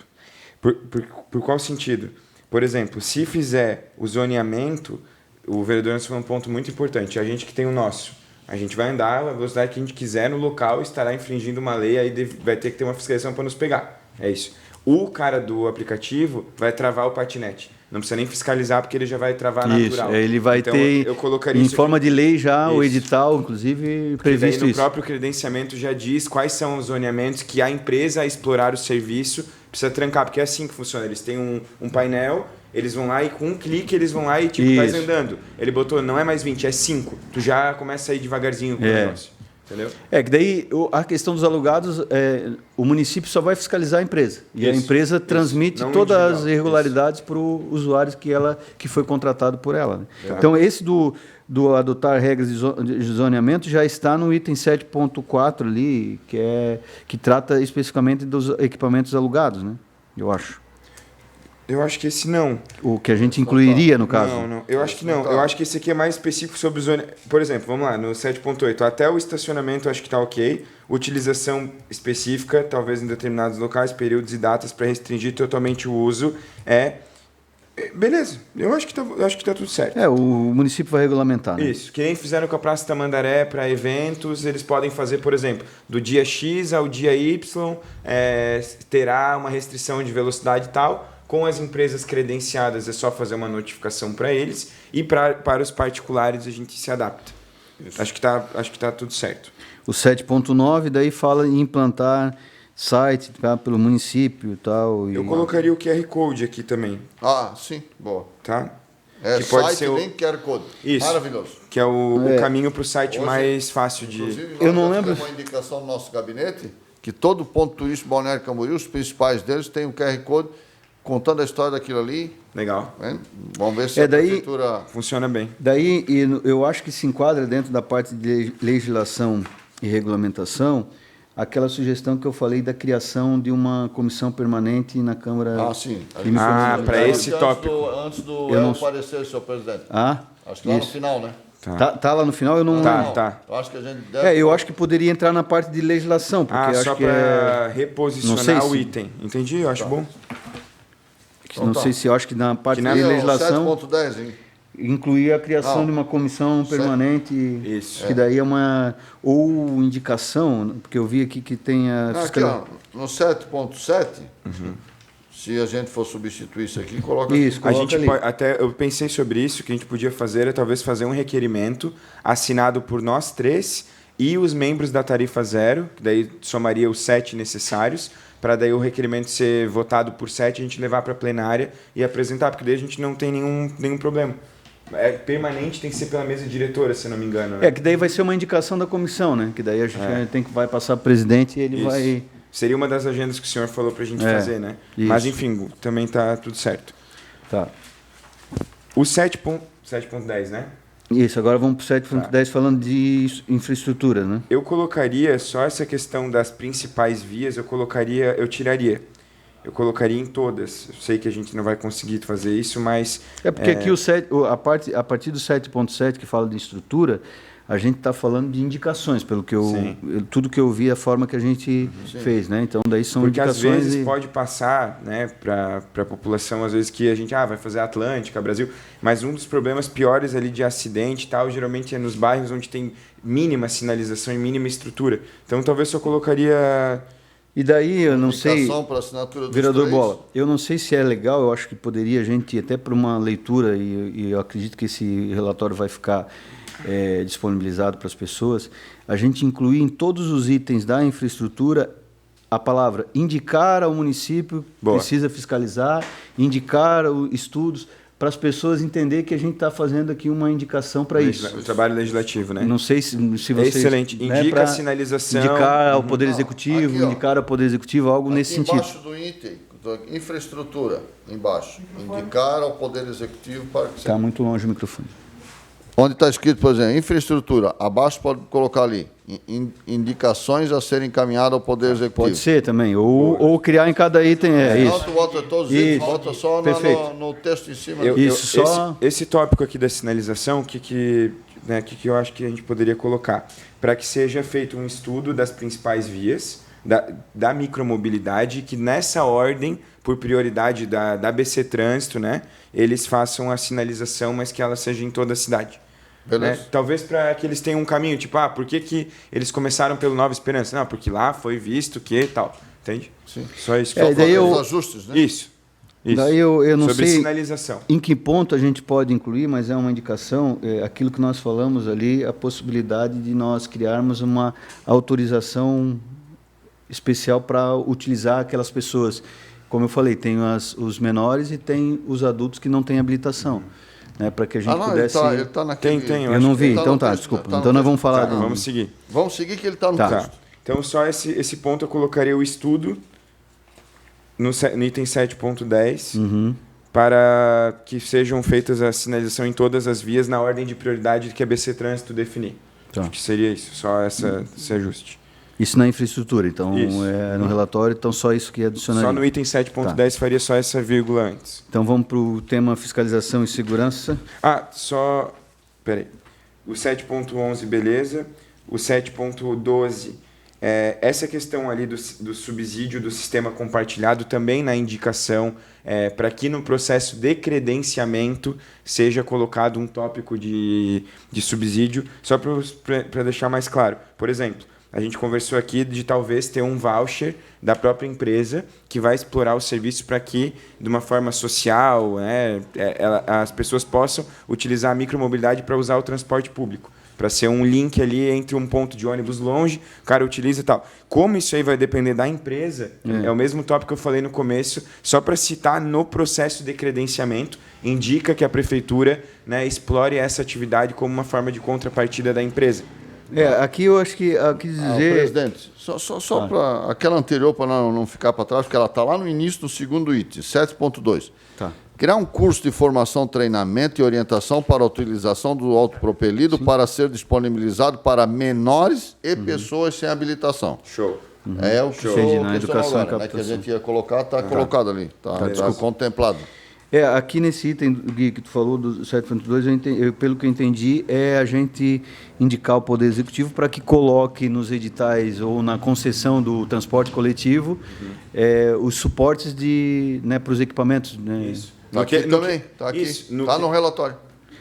Por qual sentido? Por exemplo, se fizer o zoneamento, o vereador nos falou um ponto muito importante, a gente que tem o nosso. A gente vai andar a velocidade que a gente quiser no local, estará infringindo uma lei, aí vai ter que ter uma fiscalização para nos pegar. É isso. O cara do aplicativo vai travar o patinete. Não precisa nem fiscalizar, porque ele já vai travar Isso, natural. ele vai Então, ter, eu colocaria em isso forma aqui. de lei já, o Isso. edital, inclusive, Porque daí previsto no isso. próprio credenciamento já diz quais são os zoneamentos que a empresa a explorar o serviço precisa trancar, porque é assim que funciona. Eles têm um painel, eles vão lá e com um clique eles vão lá e tipo, vai Isso. andando. Ele botou, não é mais 20, é 5. Tu já começa a ir devagarzinho com o negócio. Entendeu? É que daí a questão dos alugados, o município só vai fiscalizar a empresa. E a Isso, empresa isso. transmite Não todas individual, as irregularidades para o usuário que foi contratado por ela. Né? Tá. Então, esse do adotar regras de zoneamento já está no item 7.4 ali, que trata especificamente dos equipamentos alugados, né? Eu acho. Eu acho que esse não. O que a gente incluiria, no caso. Não. Eu acho que não. Eu acho que esse aqui é mais específico sobre zona. Por exemplo, vamos lá, no 7.8. Até o estacionamento eu acho que está ok. Utilização específica, talvez em determinados locais, períodos e datas para restringir totalmente o uso. Beleza. Eu acho que tá tudo certo. O município vai regulamentar. Né? Isso. Que nem fizeram com a Praça Tamandaré para eventos, eles podem fazer, por exemplo, do dia X ao dia Y, terá uma restrição de velocidade e tal. Com as empresas credenciadas é só fazer uma notificação para eles e para os particulares a gente se adapta. Acho que tá tudo certo. O 7.9 daí fala em implantar site pelo município e tal. Eu colocaria o QR Code aqui também, Ah, sim, boa. tá? É Que pode site ser o- nem QR Code. Isso. Maravilhoso. Que é o caminho para o site Hoje, mais fácil de... Inclusive, Eu nós não já lembro. temos uma indicação no nosso gabinete que todo ponto turístico Balneário Camboriú, os principais deles, tem um QR Code contando a história daquilo ali. Legal. Né? Vamos ver se a daí- prefeitura... Funciona bem. Daí, eu acho que se enquadra dentro da parte de legislação e regulamentação aquela sugestão que eu falei da criação de uma comissão permanente na Câmara. Ah, sim. que me foi Ah, solicitado. para esse Antes tópico. Antes do Eu não- parecer, senhor presidente. Ah, Acho que lá no isso. final, né? Tá lá no final, eu não... Tá. Eu acho que a gente deve... eu acho que poderia entrar na parte de legislação, porque eu acho só que para não reposicionar sei o se- item. Entendi, eu acho bom. não sei se eu acho que na parte na de Aqui, ó, legislação 7.10, hein? incluir a criação Não. de uma comissão permanente, Isso. que daí é uma ou indicação, porque eu vi aqui que tem a Aqui, ó, no 7.7, se a gente for substituir isso aqui, coloca aqui. Isso, A coloca gente ali. eu pensei sobre isso, que a gente podia fazer é talvez fazer um requerimento assinado por nós 3 e os membros da tarifa zero, que daí somaria os 7 necessários, para daí o requerimento ser votado por 7, a gente levar para a plenária e apresentar, porque daí a gente não tem nenhum problema. É permanente, tem que ser pela mesa diretora, se eu não me engano. Né? Que daí vai ser uma indicação da comissão, né? Que daí a gente vai passar para o presidente e ele Isso. vai... Seria uma das agendas que o senhor falou para a gente fazer, né? isso. Mas enfim, também tá tudo certo. Tá. O 7.10, né? Isso, agora vamos para o 7.10 falando de infraestrutura, né? Eu colocaria só essa questão das principais vias, eu tiraria. Eu colocaria em todas. Eu sei que a gente não vai conseguir fazer isso, mas... Porque aqui a partir do 7.7, que fala de estrutura, a gente está falando de indicações, pelo que tudo que eu vi, a forma que a gente fez, né? Então, daí são Porque às indicações... vezes pode passar, né, para a população, às vezes que a gente vai fazer Atlântica, Brasil, mas um dos problemas piores ali de acidente e tal, geralmente é nos bairros onde tem mínima sinalização e mínima estrutura. Então, talvez eu colocaria... E daí, eu não sei... Indicação para assinatura dos Vereador 3. Bola, eu não sei se é legal, eu acho que poderia a gente ir até para uma leitura, e eu acredito que esse relatório vai ficar disponibilizado para as pessoas, a gente incluir em todos os itens da infraestrutura a palavra indicar ao município, precisa fiscalizar, indicar estudos, para as pessoas entenderem que a gente está fazendo aqui uma indicação para isso. O trabalho legislativo, né? Não sei se vocês... Excelente. Indica pra a sinalização. Indicar ao Poder Executivo, aqui, ó. indicar ao Poder Executivo, algo nesse sentido. Embaixo do item, da infraestrutura, embaixo. Indicar ao Poder Executivo para que... Está muito longe o microfone. Onde está escrito, por exemplo, infraestrutura, abaixo pode colocar ali, indicações a serem encaminhadas ao Poder Executivo. Pode ser também, ou criar em cada item, Não, isso. tu bota todos os itens, Isso. bota só Perfeito. no texto em cima. Esse tópico aqui da sinalização, que eu acho que a gente poderia colocar? Para que seja feito um estudo das principais vias, da micromobilidade, que nessa ordem, por prioridade da ABC Trânsito, né, eles façam a sinalização, mas que ela seja em toda a cidade. Beleza. Né? Talvez para que eles tenham um caminho, tipo, por que eles começaram pelo Nova Esperança? Não, porque lá foi visto que tal. Entende? Sim. Só isso. daí Os ajustes, né? Isso. Daí eu não Sobre sei sinalização. em que ponto a gente pode incluir, mas é uma indicação, aquilo que nós falamos ali, a possibilidade de nós criarmos uma autorização especial para utilizar aquelas pessoas. Como eu falei, tem os menores e tem os adultos que não têm habilitação. Né, para que a gente pudesse... Ele tá naquele... Tem, eu não vi, Ele tá então no tá, texto, desculpa. tá no Então nós texto. vamos falar... Vamos seguir. Vamos seguir que ele está no Tá. texto. Então, só esse ponto eu colocaria o estudo no item 7.10 para que sejam feitas a sinalização em todas as vias na ordem de prioridade que a BC Trânsito definir. Tá. Acho que seria isso, só esse ajuste. Isso na infraestrutura, então, Isso. no relatório, então só isso que adicionaria. Só no item 7.10 faria só essa vírgula antes. Então vamos para o tema fiscalização e segurança. Peraí. O 7.11, beleza. O 7.12, essa questão ali do subsídio do sistema compartilhado também na indicação, para que no processo de credenciamento seja colocado um tópico de subsídio, só para deixar mais claro. Por exemplo, a gente conversou aqui de talvez ter um voucher da própria empresa que vai explorar o serviço para que, de uma forma social, as pessoas possam utilizar a micromobilidade para usar o transporte público, para ser um link ali entre um ponto de ônibus longe, o cara utiliza e tal. Como isso aí vai depender da empresa, é o mesmo tópico que eu falei no começo, só para citar no processo de credenciamento, indica que a prefeitura, né, explore essa atividade como uma forma de contrapartida da empresa. Aqui eu acho que eu quis dizer... Presidente, só para aquela anterior, para não ficar para trás, porque ela está lá no início do segundo item, 7.2. Tá. Criar um curso de formação, treinamento e orientação para a utilização do autopropelido para ser disponibilizado para menores e pessoas sem habilitação. Show. É o que Entendi, eu na questiono educação e agora, né, que a captação. gente ia colocar, está colocado ali, está desculpa. contemplado. Aqui nesse item, Gui, que tu falou do 7.2, pelo que eu entendi, é a gente indicar o Poder Executivo para que coloque nos editais ou na concessão do transporte coletivo os suportes para os equipamentos. Né? Isso. Está aqui também, está aqui, está no relatório.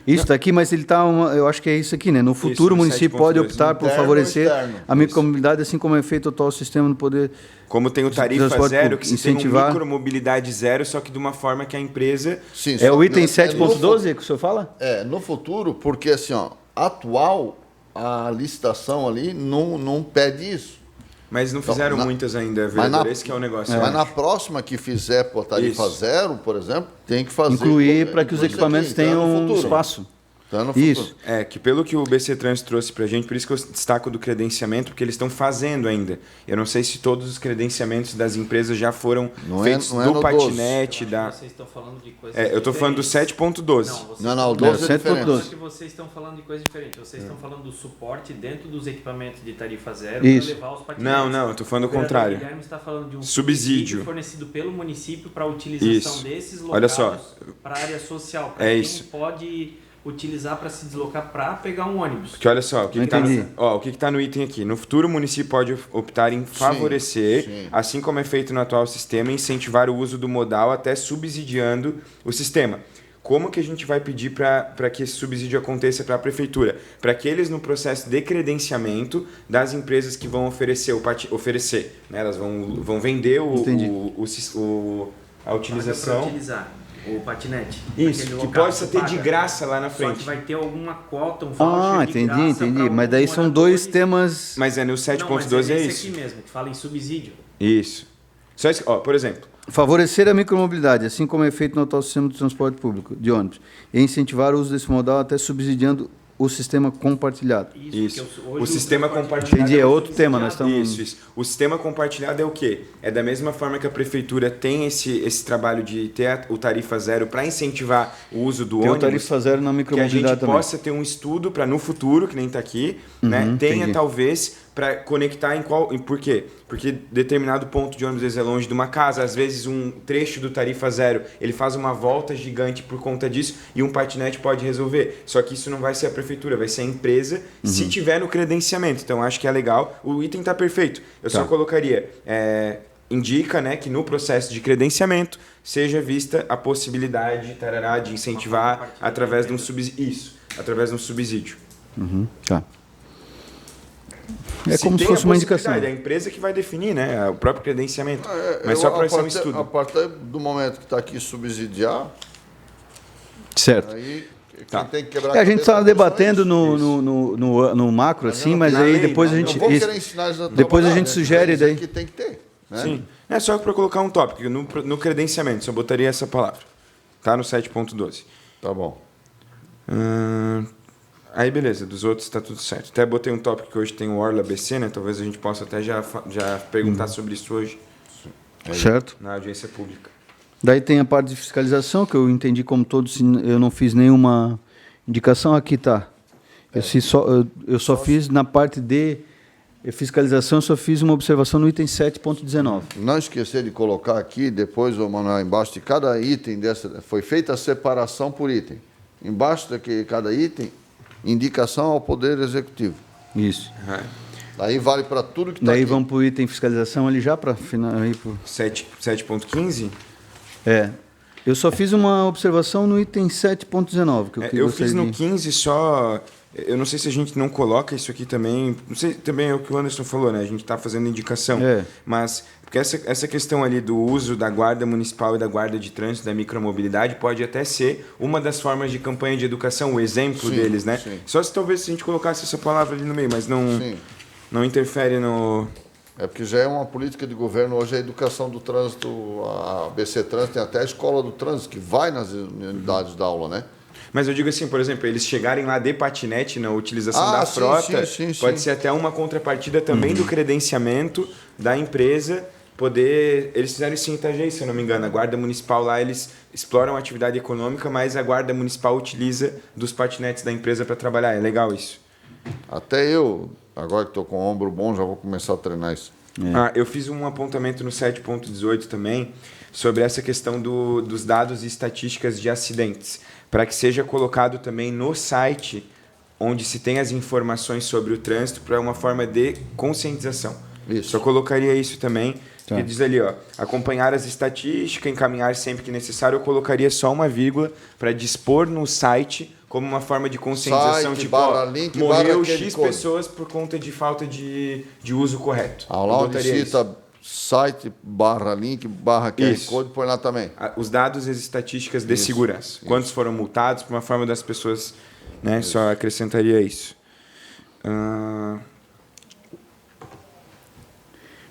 Isso está aqui, mas ele está, eu acho que é isso aqui, né? No futuro, o município pode optar por favorecer a micromobilidade, assim como é feito o atual sistema no poder. Como tem o tarifa zero, que se incentivar... tem um micromobilidade zero, só que de uma forma que a empresa... Sim, é o item 7.12 que o senhor fala? No futuro, porque assim, atual, a licitação ali não pede isso. Mas não fizeram muitas ainda, vereador, esse que é o negócio. Mas na próxima que fizer por tarifa zero, por exemplo, tem que fazer... Incluir para que os equipamentos tenham espaço. Isso. Que pelo que o BC Trans trouxe para a gente, por isso que eu destaco do credenciamento, porque eles estão fazendo ainda. Eu não sei se todos os credenciamentos das empresas já foram feitos do patinete. Vocês estão falando de coisas eu estou falando do 7.12. Não, o 12 é diferente. Acho que vocês estão falando de coisas diferentes. Vocês estão falando do suporte dentro dos equipamentos de tarifa zero para levar os patinetes. Não, eu estou falando o contrário. O Guilherme está falando de um subsídio fornecido pelo município para a utilização desses locais. Olha só. Para a área social. Para quem pode utilizar para se deslocar para pegar um ônibus. Porque olha só, o que está no item aqui? No futuro, o município pode optar em favorecer, assim como é feito no atual sistema, incentivar o uso do modal até subsidiando o sistema. Como que a gente vai pedir para que esse subsídio aconteça para a prefeitura? Para que eles, no processo de credenciamento das empresas que vão oferecer, né? Elas vão vender a utilização... O patinete. Isso, que pode ter de graça lá na frente. Só que vai ter alguma cota, um voucher de graça. Entendi. Mas daí são dois temas... Mas no 7.12 é isso. Esse aqui mesmo, que fala em subsídio. Isso. Só isso, por exemplo... Favorecer a micromobilidade, assim como é feito no atual sistema de transporte público de ônibus, e incentivar o uso desse modal até subsidiando o sistema compartilhado. Isso. O sistema compartilhado... Entendi, é outro tema. Nós estamos... Isso. O sistema compartilhado é o quê? É da mesma forma que a prefeitura tem esse trabalho de ter o tarifa zero para incentivar o uso do ônibus. Tem o tarifa zero na micromobilidade também. Que a gente também. possa ter um estudo para no futuro, que nem está aqui, né? Tenha talvez para conectar em qual... Por quê? Porque determinado ponto de ônibus é longe de uma casa, às vezes um trecho do tarifa zero, ele faz uma volta gigante por conta disso e um patinete pode resolver. Só que isso não vai ser a prefeitura, vai ser a empresa, se tiver no credenciamento. Então, acho que é legal. O item está perfeito. Eu só colocaria... indica, né, que no processo de credenciamento seja vista a possibilidade de incentivar através de um subsídio. Isso, através de um subsídio. É como se fosse uma indicação. É a empresa que vai definir, né, o próprio credenciamento. Mas só para ser um estudo. A partir do momento que está aqui subsidiar, certo. Aí quem tem que quebrar a gente está debatendo no macro, assim, mas aí depois a gente... Depois a gente sugere daí. Que tem que ter. Né? Sim. É só para colocar um tópico. No credenciamento, só botaria essa palavra. Tá no 7.12. Tá bom. Aí, beleza. Dos outros está tudo certo. Até botei um tópico que hoje tem o Orla BC, né? Talvez a gente possa até já perguntar sobre isso hoje. Certo. Na audiência pública. Daí tem a parte de fiscalização, que eu entendi como todos, eu não fiz nenhuma indicação. Aqui tá. Eu só fiz na parte de fiscalização, eu só fiz uma observação no item 7.19. Não esquecer de colocar aqui, depois, Manuel, embaixo de cada item dessa, foi feita a separação por item. Embaixo de cada item, indicação ao Poder Executivo. Isso. Daí vale para tudo que está aqui. Daí vamos para o item fiscalização ali já, para final. 7.15? Eu só fiz uma observação no item 7.19. Eu fiz no 15 só... Eu não sei se a gente não coloca isso aqui também. Não sei, também é o que o Anderson falou, né? A gente está fazendo indicação. Mas porque essa questão ali do uso da guarda municipal e da guarda de trânsito da micromobilidade pode até ser uma das formas de campanha de educação, o exemplo deles, né? Sim. Só se talvez a gente colocasse essa palavra ali no meio, mas não interfere no... É porque já é uma política de governo, hoje a educação do trânsito, a BC Trânsito tem até a escola do trânsito, que vai nas unidades da aula, né? Mas eu digo assim, por exemplo, eles chegarem lá de patinete na utilização da frota, pode ser até uma contrapartida também do credenciamento da empresa, eles fizeram isso em Itajaí, se eu não me engano, a Guarda Municipal lá, eles exploram a atividade econômica, mas a Guarda Municipal utiliza dos patinetes da empresa para trabalhar, é legal isso. Até eu, agora que estou com o ombro bom, já vou começar a treinar isso. Eu fiz um apontamento no 7.18 também, sobre essa questão dos dados e estatísticas de acidentes, para que seja colocado também no site onde se tem as informações sobre o trânsito para uma forma de conscientização. Isso. Só colocaria isso também, Tá. que diz ali, ó, acompanhar as estatísticas, encaminhar sempre que necessário. Eu colocaria só uma vírgula para dispor no site como uma forma de conscientização, Site, tipo, ó, barra link, morreu barra X code. pessoas por conta de falta de uso correto. Lá Eu onde botaria isso. cita site, barra link, barra QR Isso. Code, põe lá também. Os dados e as estatísticas de segurança. Quantos foram multados, por uma forma das pessoas, né? Só acrescentaria isso.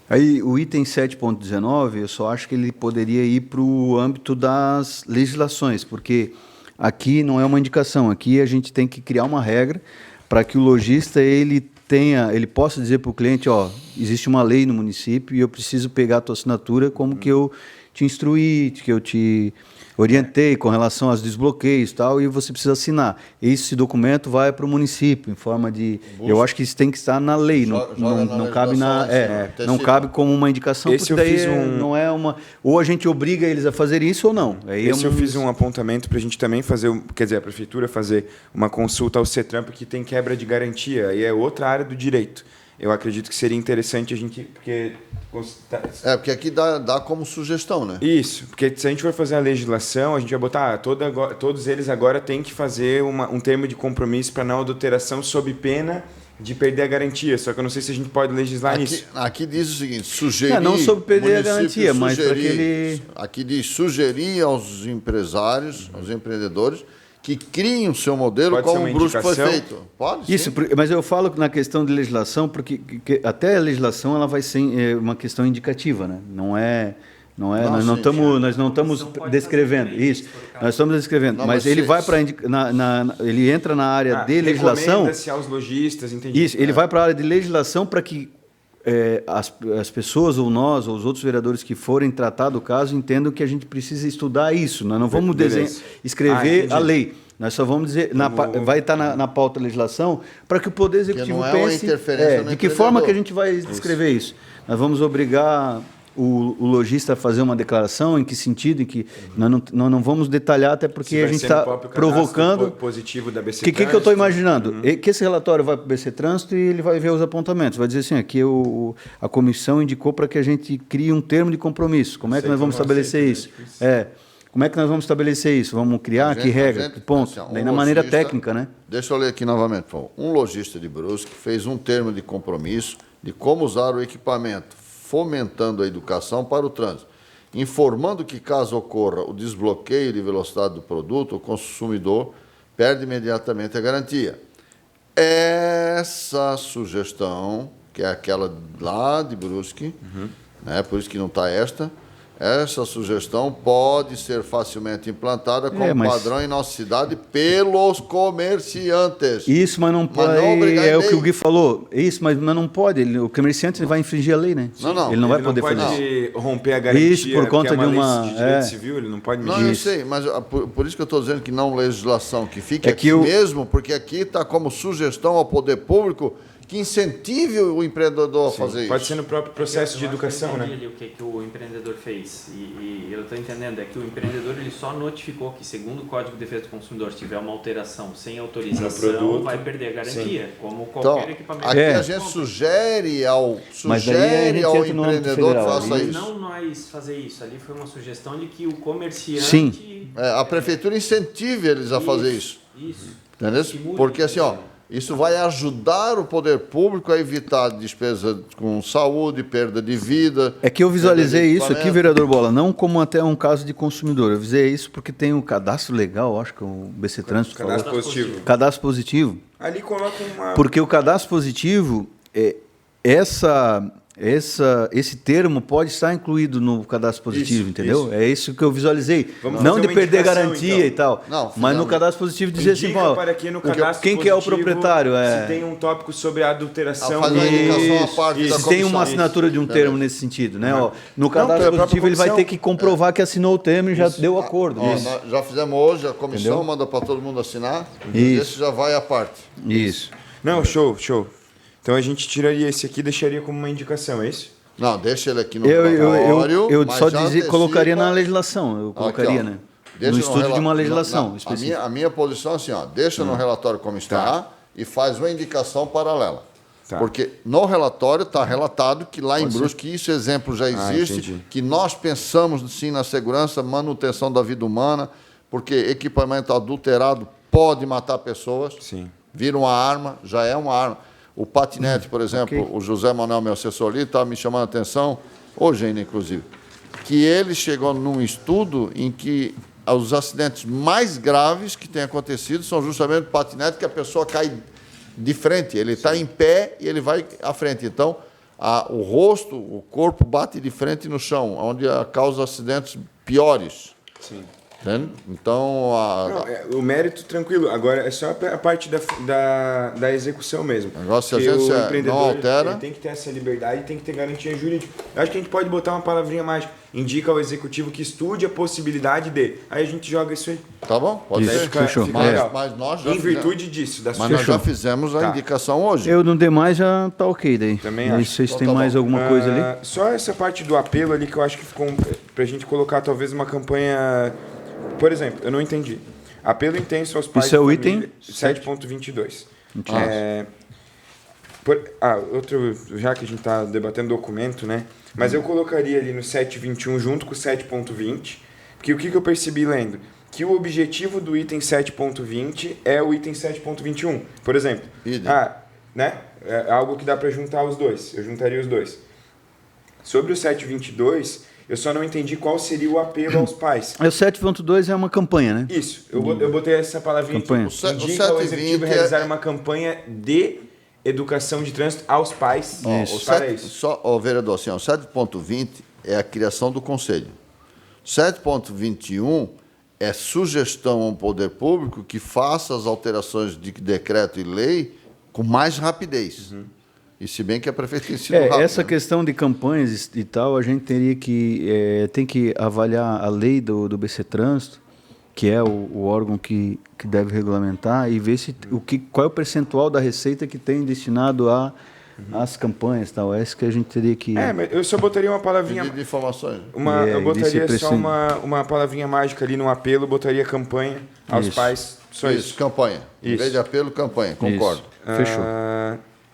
Aí o item 7.19, eu só acho que ele poderia ir para o âmbito das legislações, porque aqui não é uma indicação, aqui a gente tem que criar uma regra para que o lojista ele possa dizer para o cliente, ó, existe uma lei no município e eu preciso pegar a tua assinatura como que eu te instruí, que eu te orientei com relação aos desbloqueios e tal, e você precisa assinar. Esse documento vai para o município em forma de... Eu acho que isso tem que estar na lei, não cabe não cabe como uma indicação, Esse porque daí eu fiz não é uma... Ou a gente obriga eles a fazer isso ou não. Aí Esse eu fiz um apontamento para a gente também fazer, quer dizer, a prefeitura fazer uma consulta ao CETRAN, porque tem quebra de garantia, e é outra área do direito. Eu acredito que seria interessante a gente... Porque aqui dá como sugestão, né? Isso, porque se a gente for fazer a legislação, a gente vai botar, todos eles agora têm que fazer um termo de compromisso para não adulteração sob pena de perder a garantia. Só que eu não sei se a gente pode legislar nisso. Aqui diz o seguinte, sugerir... não sob perder a garantia, mas para aquele... Aqui diz sugerir aos empresários, aos empreendedores, que criem o seu modelo Pode ser como uma o Brusque foi indicação? feito. Pode, Isso, sim. mas eu falo na questão de legislação, porque até a legislação ela vai ser uma questão indicativa, né? Nós não estamos descrevendo isso. Nós estamos descrevendo, Não, mas mas ele se- vai para ele entra na área de legislação. Recomenda-se aos lojistas, entendi. Isso, ele vai para a área de legislação para que as pessoas, ou nós, ou os outros vereadores que forem tratar do caso, entendam que a gente precisa estudar isso. Nós não vamos Beleza. escrever Entendi. a lei. Nós só vamos dizer, vai estar na pauta da legislação, para que o Poder Executivo não é uma pense interferência no de que forma empreendedor. que a gente vai descrever isso. Nós vamos obrigar o lojista a fazer uma declaração, em que sentido, em que nós não vamos detalhar, até porque a gente está provocando... positivo da BC O que eu estou imaginando? Que esse relatório vai para o BC Trânsito e ele vai ver os apontamentos. Vai dizer assim, aqui a comissão indicou para que a gente crie um termo de compromisso. Como é que nós vamos estabelecer isso? Como é que nós vamos estabelecer isso? Vamos criar que regra? Que ponto? Assim, Daí na maneira técnica, né? Deixa eu ler aqui novamente, por favor. Um lojista de Brusque fez um termo de compromisso de como usar o equipamento, fomentando a educação para o trânsito, informando que caso ocorra o desbloqueio de velocidade do produto, o consumidor perde imediatamente a garantia. Essa sugestão, que é aquela lá de Brusque, né, por isso que não está essa sugestão pode ser facilmente implantada como padrão em nossa cidade pelos comerciantes. Isso, mas não pode. É o que o Gui falou. Isso, mas não pode. O comerciante vai infringir a lei, né? Não. Ele não vai poder fazer isso. Ele não pode romper a garantia. Isso, por conta que é de uma lei de direito civil, ele não pode medir. Não, eu sei, mas por isso que eu estou dizendo que não legislação, que fique que aqui mesmo, porque aqui está como sugestão ao poder público que incentive o empreendedor a fazer isso. Pode ser no próprio processo de educação, né? Ali o que o empreendedor fez e eu estou entendendo é que o empreendedor ele só notificou que segundo o Código de Defesa do Consumidor se tiver uma alteração sem autorização produto, vai perder a garantia, como qualquer Então, equipamento. aqui a gente sugere ao entra no âmbito empreendedor que federal. faça Mas isso. não nós fazer isso, ali foi uma sugestão de que o comerciante... Sim. A prefeitura incentive eles a fazer isso. Isso. Entendeu? Estimule Porque isso. assim, isso vai ajudar o poder público a evitar despesa com saúde, perda de vida. É que eu visualizei perda de isso aqui, equipamento. vereador Bola, não como até um caso de consumidor. Eu visei isso porque tem um cadastro legal, acho que o BC Trânsito falou. Cadastro positivo. Cadastro positivo. Ali coloca uma... Porque o cadastro positivo, esse termo pode estar incluído no cadastro positivo, Isso, entendeu? isso. É isso que eu visualizei. Vamos Não fazer de uma perder indicação, garantia então. e tal. Não, mas no fizemos. cadastro positivo dizer assim, Indica para que no cadastro quem que é o positivo, proprietário? Se tem um tópico sobre a adulteração... Faz uma indicação à parte da Se tem comissão. uma assinatura de um termo nesse sentido, né? Ó, no cadastro pela própria positivo ele vai comissão. ter que comprovar que assinou o termo e já deu acordo. Nós já fizemos hoje, a comissão Entendeu? manda para todo mundo assinar. Isso. Esse já vai à parte. Isso. Não, show. Então a gente tiraria esse aqui e deixaria como uma indicação, é isso? Não, deixa ele aqui no relatório. Eu mas só já colocaria na antecipa- legislação. Eu colocaria, Aqui, ó. né? Deixa No estudo de uma rela- legislação não, específica. a minha posição é assim, ó, deixa no relatório como está e faz uma indicação paralela. Tá. Porque no relatório está relatado que lá em Brusque isso exemplo já existe, entendi. que nós pensamos sim na segurança, manutenção da vida humana, porque equipamento adulterado pode matar pessoas, Sim. vira uma arma, já é uma arma. O patinete, por exemplo, o José Manuel, meu assessor ali, estava me chamando a atenção, hoje ainda inclusive, que ele chegou num estudo em que os acidentes mais graves que têm acontecido são justamente o patinete, que a pessoa cai de frente, ele está em pé e ele vai à frente. Então, o rosto, o corpo bate de frente no chão, onde causa acidentes piores. Sim. Entende? Então, Não, o mérito, tranquilo. Agora, é só a parte da execução mesmo. Agora, se a Porque gente o não empreendedor, altera- ele tem que ter essa liberdade e tem que ter garantia jurídica. Eu acho que a gente pode botar uma palavrinha mágica. Indica ao executivo que estude a possibilidade de. Aí a gente joga isso aí. tá bom? Pode Isso, ser. fechou. Fica Mas, legal. mas nós já Em virtude disso, da Mas sua... nós já fizemos a Tá. indicação hoje. Eu não demais já tá ok daí. Também Não acho. sei se Então tem tá mais bom. alguma coisa ali. Só essa parte do apelo ali que eu acho que ficou pra gente colocar talvez uma campanha. Por exemplo, eu não entendi. Apelo intenso aos pais. Isso é o de item família, 7.22. Outro, já que a gente está debatendo documento, né? Mas eu colocaria ali no 7.21 junto com o 7.20, porque o que eu percebi lendo? Que o objetivo do item 7.20 é o item 7.21. Por exemplo, Idem. né? É algo que dá para juntar os dois. Eu juntaria os dois. Sobre o 7.22, eu só não entendi qual seria o apelo aos pais. O 7.2 é uma campanha, né? Isso, eu botei essa palavrinha Campanha. aqui. O Indica ao 7.20 executivo realizar uma campanha de educação de trânsito aos pais. Para isso. Vereador, assim, ó, o 7.20 é a criação do conselho. 7.21 é sugestão ao poder público que faça as alterações de decreto e lei com mais rapidez. E se bem que a prefeita tem sido rápida, Essa né? questão de campanhas e tal, a gente teria que tem que avaliar a lei do BC Trânsito, que é o órgão que deve regulamentar, e ver qual é o percentual da receita que tem destinado às campanhas, tal. É isso que a gente teria que... Mas eu só botaria uma palavrinha. Pedido de informações. Eu botaria disse só uma palavrinha mágica ali no apelo, botaria campanha aos Isso. pais. Só Isso, isso. campanha. Em Isso. vez de apelo, campanha. Concordo. Fechou.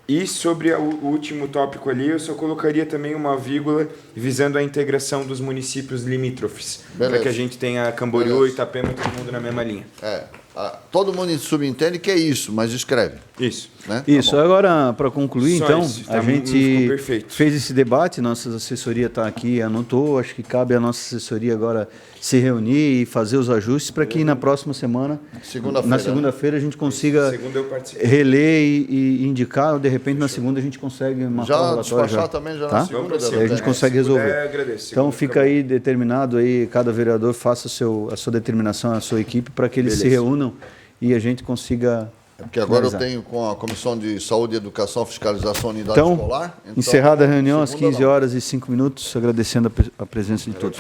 E sobre o último tópico ali, eu só colocaria também uma vírgula visando a integração dos municípios limítrofes. Para Beleza. que a gente tenha Camboriú, Beleza. Itapema, todo mundo na mesma linha. Todo mundo subentende que é isso, mas escreve. Isso. Né? Isso, Tá bom. agora, para concluir, Só então, isso, tá, a ficou gente perfeito. fez esse debate, nossa assessoria está aqui, anotou, acho que cabe à nossa assessoria agora se reunir e fazer os ajustes para que na próxima semana, Segunda-feira, na segunda-feira, a gente consiga Segunda eu participo. reler e indicar, ou de repente na segunda a gente consegue marcar o Já relatório. despachar também já tá? na segunda. Vamos pra Aí a gente cima. consegue Se puder, resolver. agradeço. Então Segunda fica fica aí determinado aí, cada vereador faça a sua determinação, a sua equipe, para que eles se Beleza. reúnam e a gente consiga. Porque agora finalizar. eu tenho com a Comissão de Saúde, Educação, Fiscalização e Unidade Então, Escolar. encerrada a reunião às segunda 15 não. horas e 5 minutos, agradecendo a presença de todos.